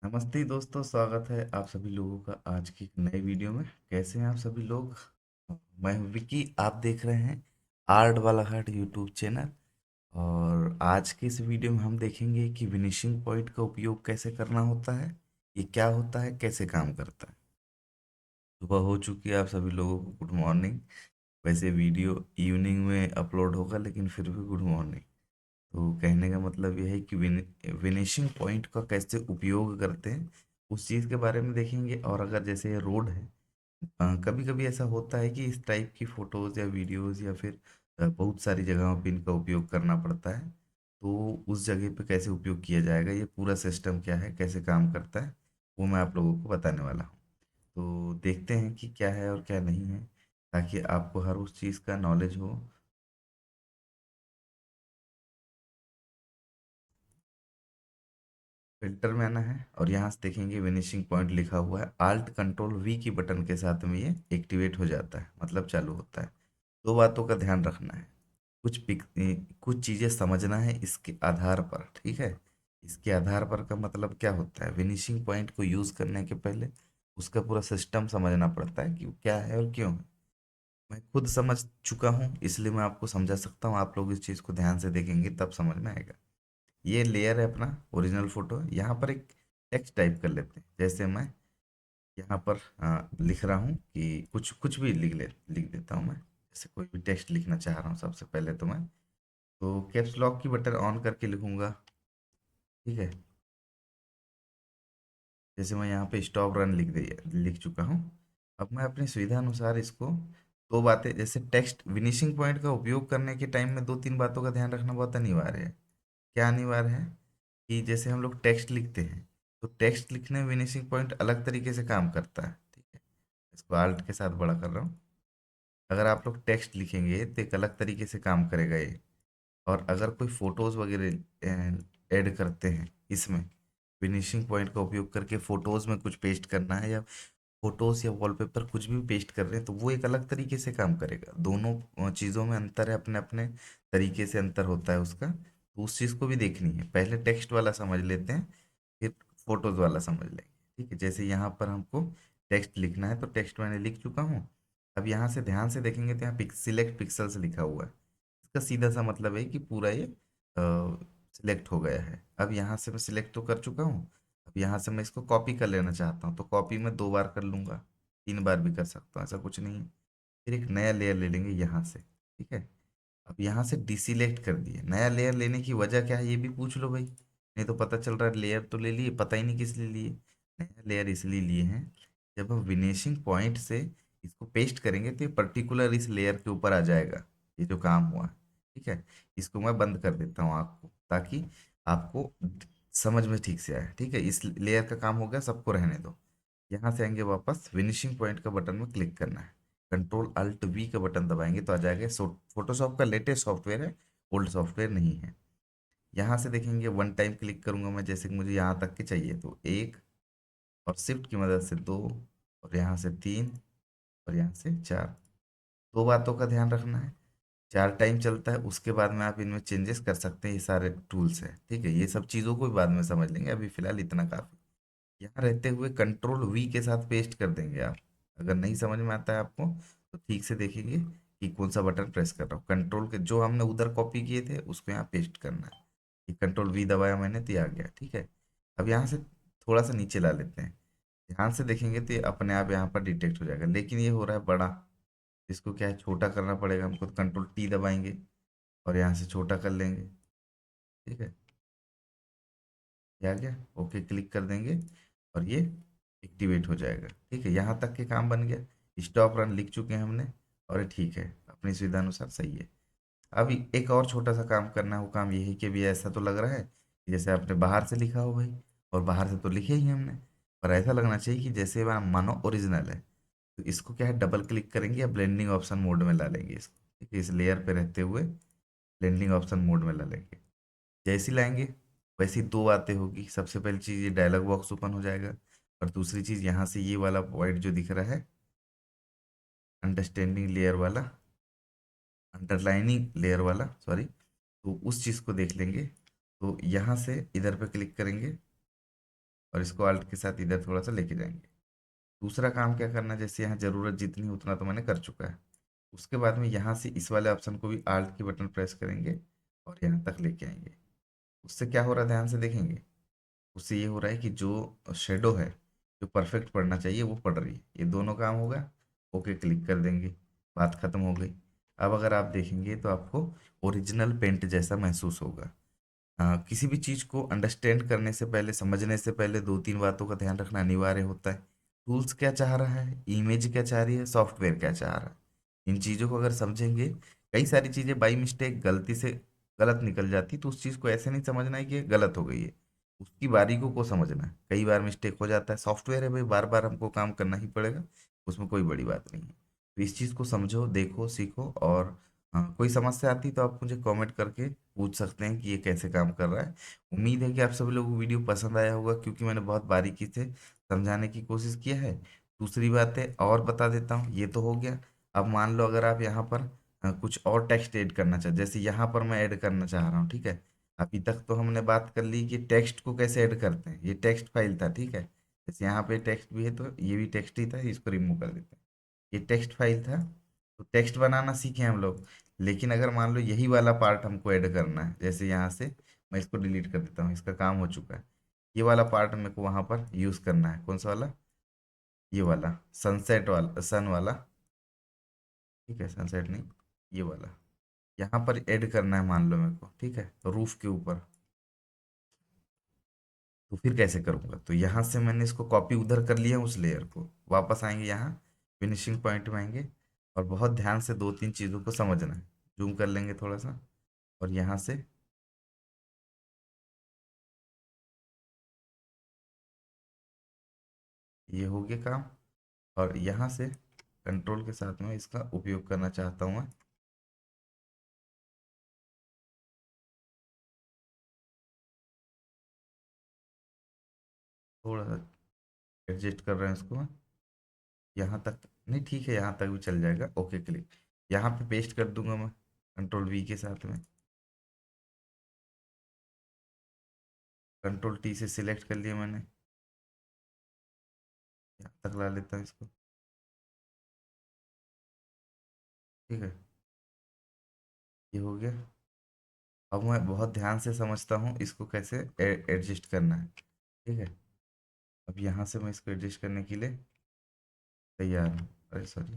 नमस्ते दोस्तों, स्वागत है आप सभी लोगों का आज की एक नई वीडियो में। कैसे हैं आप सभी लोग? मैं हूं विकी, आप देख रहे हैं आर्ट वाला हट यूट्यूब चैनल। और आज की इस वीडियो में हम देखेंगे कि विनिशिंग पॉइंट का उपयोग कैसे करना होता है, ये क्या होता है, कैसे काम करता है। सुबह हो चुकी है आप सभी लोगों को, गुड मॉर्निंग। वैसे वीडियो इवनिंग में अपलोड होगा लेकिन फिर भी गुड मॉर्निंग। तो कहने का मतलब यह है कि विनिशिंग पॉइंट का कैसे उपयोग करते हैं उस चीज़ के बारे में देखेंगे। और अगर जैसे ये रोड है, कभी कभी ऐसा होता है कि इस टाइप की फ़ोटोज़ या वीडियोज़ या फिर बहुत सारी जगहों पे इनका उपयोग करना पड़ता है। तो उस जगह पे कैसे उपयोग किया जाएगा, ये पूरा सिस्टम क्या है, कैसे काम करता है, वो मैं आप लोगों को बताने वाला हूँ। तो देखते हैं कि क्या है और क्या नहीं है, ताकि आपको हर उस चीज़ का नॉलेज हो। फिल्टर में आना है और यहाँ से देखेंगे विनिशिंग पॉइंट लिखा हुआ है। आल्ट कंट्रोल वी की बटन के साथ में ये एक्टिवेट हो जाता है, मतलब चालू होता है। दो बातों का ध्यान रखना है। कुछ चीज़ें समझना है इसके आधार पर, ठीक है। इसके आधार पर का मतलब क्या होता है, विनिशिंग पॉइंट को यूज़ करने के पहले उसका पूरा सिस्टम समझना पड़ता है कि वो क्या है और क्यों है। मैं खुद समझ चुका हूँ इसलिए मैं आपको समझा सकता हूँ। आप लोग इस चीज़ को ध्यान से देखेंगे तब समझ में आएगा। ये लेयर है अपना ओरिजिनल फोटो। यहाँ पर एक टेक्स्ट टाइप कर लेते हैं। जैसे मैं यहाँ पर लिख रहा हूँ कि कुछ कुछ भी लिख देता हूँ मैं। जैसे कोई भी टेक्स्ट लिखना चाह रहा हूँ, सबसे पहले तो मैं तो कैप्स लॉक की बटन ऑन करके लिखूंगा, ठीक है। जैसे मैं यहाँ पे स्टॉप रन लिख चुका हूँ। अब मैं अपनी सुविधा अनुसार इसको दो बातें, जैसे टेक्स्ट विनिशिंग पॉइंट का उपयोग करने के टाइम में दो तीन बातों का ध्यान रखना बहुत अनिवार्य है। क्या अनिवार्य है? कि जैसे हम लोग टेक्स्ट लिखते हैं तो टेक्स्ट लिखने में विनिशिंग पॉइंट अलग तरीके से काम करता है, ठीक है। इसको आल्ट के साथ बड़ा कर रहा हूँ। अगर आप लोग टेक्स्ट लिखेंगे तो एक अलग तरीके से काम करेगा ये। और अगर कोई फोटोज़ वगैरह ऐड करते हैं इसमें, फिनिशिंग पॉइंट का उपयोग करके फोटोज़ में कुछ पेस्ट करना है या फोटोज़ या वॉलपेपर कुछ भी पेस्ट कर रहे हैं, तो वो एक अलग तरीके से काम करेगा। दोनों चीज़ों में अंतर है, अपने अपने तरीके से अंतर होता है उसका। तो उस चीज़ को भी देखनी है। पहले टेक्स्ट वाला समझ लेते हैं, फिर फोटोज़ वाला समझ लेंगे, ठीक है। जैसे यहाँ पर हमको टेक्स्ट लिखना है तो टेक्स्ट मैंने लिख चुका हूँ। अब यहाँ से ध्यान से देखेंगे तो यहाँ सिलेक्ट पिक्सल्स लिखा हुआ है। इसका सीधा सा मतलब है कि पूरा ये सिलेक्ट हो गया है। अब यहाँ से मैं सिलेक्ट तो कर चुका हूँ। अब यहाँ से मैं इसको कॉपी कर लेना चाहता हूँ तो कॉपी में दो बार कर लूँगा, तीन बार भी कर सकता हूँ, ऐसा कुछ नहीं है। फिर एक नया लेयर ले लेंगे यहाँ से, ठीक है। अब यहाँ से डिसिलेक्ट कर दिए। नया लेयर लेने की वजह क्या है ये भी पूछ लो भाई, नहीं तो पता चल रहा है लेयर तो ले लिए, पता ही नहीं किस लिए लिए। नया लेयर इसलिए लिए हैं, जब हम विनेशिंग पॉइंट से इसको पेस्ट करेंगे तो ये पर्टिकुलर इस लेयर के ऊपर आ जाएगा, ये जो काम हुआ है, ठीक है। इसको मैं बंद कर देता हूँ आपको, ताकि आपको समझ में ठीक से आए, ठीक है। इस लेयर का काम हो गया, सबको रहने दो। यहाँ से आएंगे वापस, फिनिशिंग पॉइंट का बटन में क्लिक करना है। कंट्रोल अल्ट वी का बटन दबाएंगे तो आ जाएगा। फोटोशॉप का लेटेस्ट सॉफ्टवेयर है, ओल्ड सॉफ्टवेयर नहीं है। यहाँ से देखेंगे वन टाइम क्लिक करूंगा मैं, जैसे कि मुझे यहाँ तक के चाहिए तो एक, और शिफ्ट की मदद से दो, और यहाँ से तीन, और यहाँ से चार। दो बातों का ध्यान रखना है। चार टाइम चलता है, उसके बाद में आप इनमें चेंजेस कर सकते हैं। ये सारे टूल्स हैं, ठीक है। ये सब चीज़ों को भी बाद में समझ लेंगे, अभी फिलहाल इतना काफ़ी। यहाँ रहते हुए कंट्रोल वी के साथ पेस्ट कर देंगे आप। अगर नहीं समझ में आता है आपको तो ठीक से देखेंगे कि कौन सा बटन प्रेस कर रहा हूँ। कंट्रोल के जो हमने उधर कॉपी किए थे उसको यहाँ पेस्ट करना है। ये कंट्रोल वी दबाया मैंने तो ये आ गया, ठीक है। अब यहाँ से थोड़ा सा नीचे ला लेते हैं। ध्यान से देखेंगे तो ये अपने आप यहाँ पर डिटेक्ट हो जाएगा, लेकिन ये हो रहा है बड़ा। इसको क्या है, छोटा करना पड़ेगा हमको। तो कंट्रोल टी दबाएंगे और यहाँ से छोटा कर लेंगे, ठीक है। ये आ गया, ओके क्लिक कर देंगे और ये एक्टिवेट हो जाएगा, ठीक है। यहाँ तक के काम बन गया। स्टॉप रन लिख चुके हैं हमने और ये ठीक है, अपनी सुविधा अनुसार सही है। अभी एक और छोटा सा काम करना है। वो काम ये है कि अभी ऐसा तो लग रहा है कि जैसे आपने बाहर से लिखा हो भाई, और बाहर से तो लिखे ही हमने, पर ऐसा लगना चाहिए कि जैसे मानो ओरिजिनल है। तो इसको क्या है, डबल क्लिक करेंगे या ब्लेंडिंग ऑप्शन मोड में ला लेंगे इसको, ठीक है। इस लेयर पे रहते हुए ब्लेंडिंग ऑप्शन मोड में ला लेंगे। जैसी लाएंगे वैसी दो बातें होगी। सबसे पहली चीज़, ये डायलॉग बॉक्स ओपन हो जाएगा। और दूसरी चीज़, यहाँ से ये वाला पॉइंट जो दिख रहा है, अंडरस्टैंडिंग लेयर वाला, अंडरलाइनिंग लेयर वाला, सॉरी, तो उस चीज़ को देख लेंगे। तो यहाँ से इधर पे क्लिक करेंगे और इसको अल्ट के साथ इधर थोड़ा सा लेके जाएंगे। दूसरा काम क्या करना है, जैसे यहाँ जरूरत जितनी है उतना तो मैंने कर चुका है। उसके बाद में यहाँ से इस वाले ऑप्शन को भी आल्ट की बटन प्रेस करेंगे और यहाँ तक लेके आएंगे। उससे क्या हो रहा है ध्यान से देखेंगे, उससे ये हो रहा है कि जो शेडो है, जो परफेक्ट पड़ना चाहिए वो पड़ रही है। ये दोनों काम होगा। ओके क्लिक कर देंगे, बात खत्म हो गई। अब अगर आप देखेंगे तो आपको ओरिजिनल पेंट जैसा महसूस होगा। किसी भी चीज़ को अंडरस्टैंड करने से पहले, समझने से पहले दो तीन बातों का ध्यान रखना अनिवार्य होता है। टूल्स क्या चाह रहा है, इमेज क्या चाह रही है, सॉफ्टवेयर क्या चाह रहा है। इन चीज़ों को अगर समझेंगे, कई सारी चीज़ें बाई मिस्टेक गलती से गलत निकल जाती, तो उस चीज़ को ऐसे नहीं समझना है कि ये गलत हो गई है, उसकी बारीकों को समझना है। कई बार मिस्टेक हो जाता है, सॉफ्टवेयर है भाई, बार बार हमको काम करना ही पड़ेगा, उसमें कोई बड़ी बात नहीं है। तो इस चीज़ को समझो, देखो, सीखो। और हाँ, कोई समस्या आती तो आप मुझे कमेंट करके पूछ सकते हैं कि ये कैसे काम कर रहा है। उम्मीद है कि आप सभी लोगों को वीडियो पसंद आया होगा, क्योंकि मैंने बहुत बारीकी से समझाने की कोशिश किया है। दूसरी बात है और बता देता हूँ, ये तो हो गया। अब मान लो अगर आप यहाँ पर कुछ और टेक्स्ट ऐड करना चाहते, जैसे यहाँ पर मैं ऐड करना चाह रहा हूँ, ठीक है। अभी तक तो हमने बात कर ली कि टेक्स्ट को कैसे ऐड करते हैं, ये टेक्स्ट फाइल था, ठीक है। जैसे यहाँ पे टेक्स्ट भी है तो ये भी टेक्स्ट ही था, इसको रिमूव कर देते हैं। ये टेक्स्ट फाइल था, तो टेक्स्ट बनाना सीखे हम लोग। लेकिन अगर मान लो यही वाला पार्ट हमको ऐड करना है, जैसे यहाँ से मैं इसको डिलीट कर देता हूँ, इसका काम हो चुका है। ये वाला पार्ट मेरे को वहाँ पर यूज़ करना है, कौन सा वाला, ये वाला सनसेट वाला, सन वाला, ठीक है, सनसेट नहीं, ये वाला यहाँ पर ऐड करना है मान लो मेरे को, ठीक है, रूफ के ऊपर। तो फिर कैसे करूँगा, तो यहाँ से मैंने इसको कॉपी उधर कर लिया उस लेयर को, वापस आएंगे यहाँ, फिनिशिंग पॉइंट में आएंगे, और बहुत ध्यान से दो तीन चीज़ों को समझना है। जूम कर लेंगे थोड़ा सा, और यहाँ से ये हो गया काम। और यहाँ से कंट्रोल के साथ में इसका उपयोग करना चाहता हूँ मैं, थोड़ा सा एडजस्ट कर रहे हैं इसको मैं, यहाँ तक नहीं, ठीक है, यहाँ तक भी चल जाएगा। ओके क्लिक, यहाँ पे पेस्ट कर दूंगा मैं कंट्रोल वी के साथ में, कंट्रोल टी से सिलेक्ट कर लिया मैंने, यहाँ तक ला लेता हूँ इसको, ठीक है, ये हो गया। अब मैं बहुत ध्यान से समझता हूँ इसको कैसे एडजस्ट करना है, ठीक है। अब यहाँ से मैं इसको एडजस्ट करने के लिए तैयार हूँ। अरे सॉरी,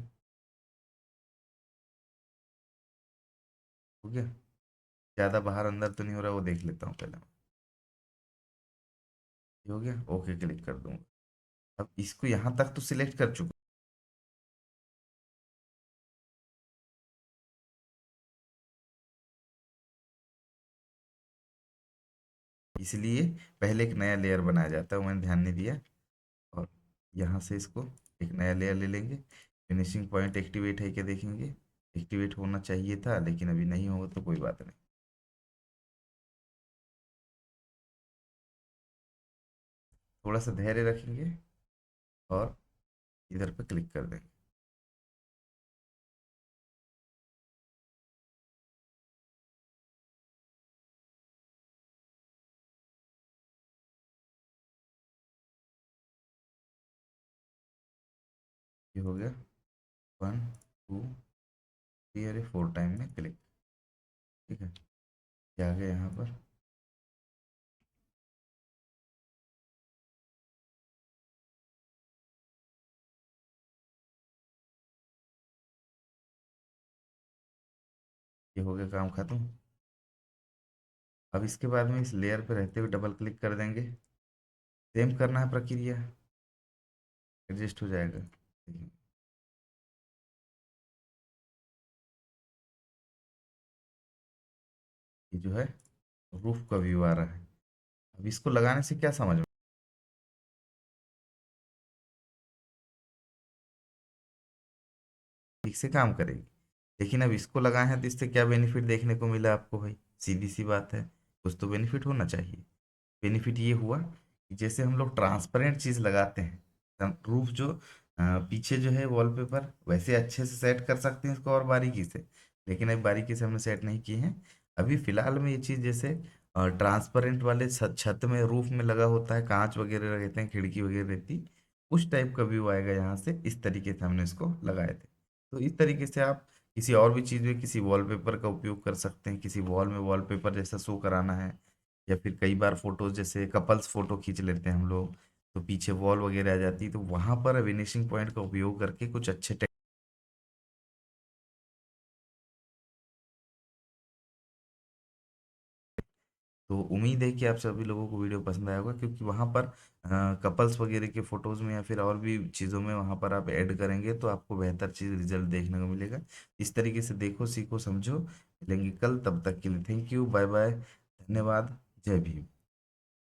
हो गया। ज़्यादा बाहर अंदर तो नहीं हो रहा, वो देख लेता हूँ पहले। ये हो गया, ओके क्लिक कर दूंगा। अब इसको यहाँ तक तो सिलेक्ट कर चुका, इसलिए पहले एक नया लेयर बनाया जाता है, वो मैंने ध्यान नहीं दिया। और यहाँ से इसको एक नया लेयर ले लेंगे। फिनिशिंग पॉइंट एक्टिवेट है क्या देखेंगे, एक्टिवेट होना चाहिए था, लेकिन अभी नहीं होगा तो कोई बात नहीं। थोड़ा सा धैर्य रखेंगे और इधर पे क्लिक कर देंगे। ये हो गया, 1 2 3, अरे 4 टाइम में क्लिक, ठीक है। ये आ गया यहाँ पर। ये हो गया काम खत्म। अब इसके बाद में इस लेयर पे रहते हुए डबल क्लिक कर देंगे, सेम करना है प्रक्रिया, एडजस्ट हो जाएगा, देखिए। ये जो है रूफ का व्यू आ रहा है। अब इसको लगाने से क्या समझ में, ठीक से काम करेगी। लेकिन अब इसको लगाए हैं तो इससे क्या बेनिफिट देखने को मिला आपको भाई, सीधी सी बात है, कुछ तो बेनिफिट होना चाहिए। बेनिफिट ये हुआ कि जैसे हम लोग ट्रांसपेरेंट चीज़ लगाते हैं, रूफ जो पीछे जो है वॉलपेपर, वैसे अच्छे से सेट कर सकते हैं इसको और बारीकी से। लेकिन अब बारीकी से हमने सेट नहीं किए हैं। अभी फिलहाल में ये चीज़ जैसे ट्रांसपेरेंट वाले छत में रूफ में लगा होता है, कांच वगैरह रहते हैं, खिड़की वगैरह रहती, उस टाइप का व्यू आएगा यहाँ से। इस तरीके से हमने इसको लगाए थे। तो इस तरीके से आप किसी और भी चीज़ में किसी वॉलपेपर का उपयोग कर सकते हैं, किसी वॉल में वॉलपेपर जैसा शो कराना है, या फिर कई बार फोटोज जैसे कपल्स फोटो खींच लेते हैं हम लोग, तो पीछे वॉल वगैरह आ जाती है, तो वहां पर विनिशिंग पॉइंट का उपयोग करके कुछ अच्छे तो उम्मीद है कि आप सभी लोगों को वीडियो पसंद आया होगा, क्योंकि वहाँ पर कपल्स वगैरह के फोटोज़ में या फिर और भी चीज़ों में वहाँ पर आप ऐड करेंगे तो आपको बेहतर चीज़ रिजल्ट देखने को मिलेगा। इस तरीके से देखो, सीखो, समझो। मिलेंगे कल, तब तक के लिए थैंक यू, बाय बाय, धन्यवाद, जय भीम।